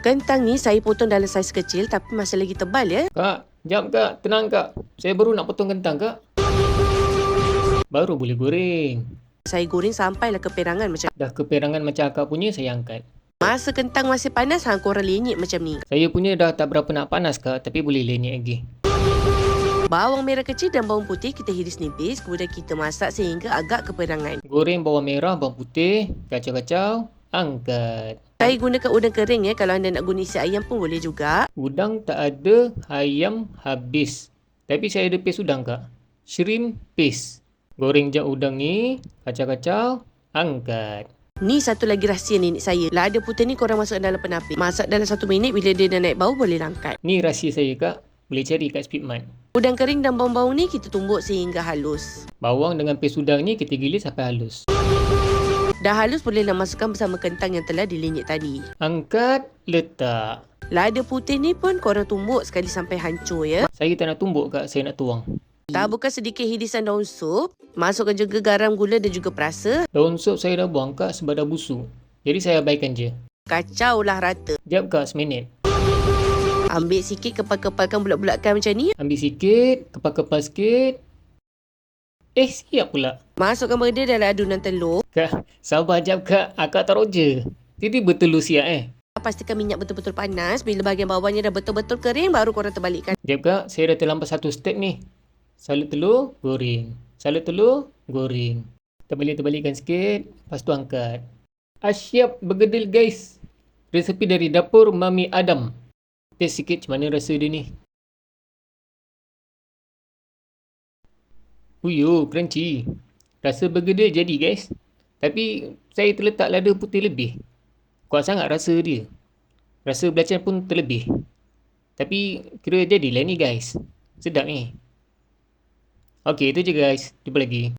Kentang ni saya potong dalam saiz kecil tapi masih lagi tebal ya. Kak, jap kak, tenang kak. Saya baru nak potong kentang kak. Baru boleh goreng. Saya goreng sampailah keperangan macam. Dah keperangan macam akak punya, saya angkat. Masa kentang masih panas, korang lenyek macam ni. Saya punya dah tak berapa nak panas kak, tapi boleh lenyek lagi. Bawang merah kecil dan bawang putih kita hiris nipis, kemudian kita masak sehingga agak keperangan. Goreng bawang merah, bawang putih, kacau-kacau, angkat. Saya gunakan udang kering ya, kalau anda nak guna isi ayam pun boleh juga. Udang tak ada, ayam habis. Tapi saya ada paste udang kak. Shrimp paste. Goreng je udang ni, kacau-kacau, angkat. Ni satu lagi rahsia nenek saya. Lada putih ni korang masuk dalam penapis. Masak dalam 1 minit, bila dia dah naik bau boleh angkat. Ni rahsia saya kak. Boleh cari kat Speedmart. Udang kering dan bawang-bawang ni kita tumbuk sehingga halus. Bawang dengan paste udang ni kita gilis sampai halus. Dah halus bolehlah masukkan bersama kentang yang telah dilenyek tadi. Angkat, letak. Lada putih ni pun korang tumbuk sekali sampai hancur ya. Saya tak nak tumbuk kak, saya nak tuang. Taburkan sedikit hirisan daun sup. Masukkan juga garam, gula dan juga perasa. Daun sup saya dah buang kak sebab dah busuk. Jadi saya abaikan je. Kacaulah rata. Jap kak, seminit. Ambil sikit, kepal-kepalkan bulat-bulatkan macam ni. Ambil sikit, kepal-kepal sikit. Siap pula. Masukkan merda dalam adunan telur. Kak, sabar jap kak. Akak taruh je. Tiba-tiba telur siap Pastikan minyak betul-betul panas. Bila bahagian bawahnya dah betul-betul kering, baru korang terbalikkan. Jap kak, saya dah terlambat satu step ni. Salut telur, goreng. Salut telur, goreng. Terbalik-terbalikkan sikit. Lepas tu angkat. Siap bergedil guys. Resepi dari dapur Mami Adam. Taste sikit macam mana rasa dia ni. Uyo, crunchy. Rasa bergedil jadi guys. Tapi saya terletak lada putih lebih. Kuat sangat rasa dia. Rasa belacan pun terlebih. Tapi kira jadilah ni guys. Sedap ni. Okey, itu je guys. Jumpa lagi.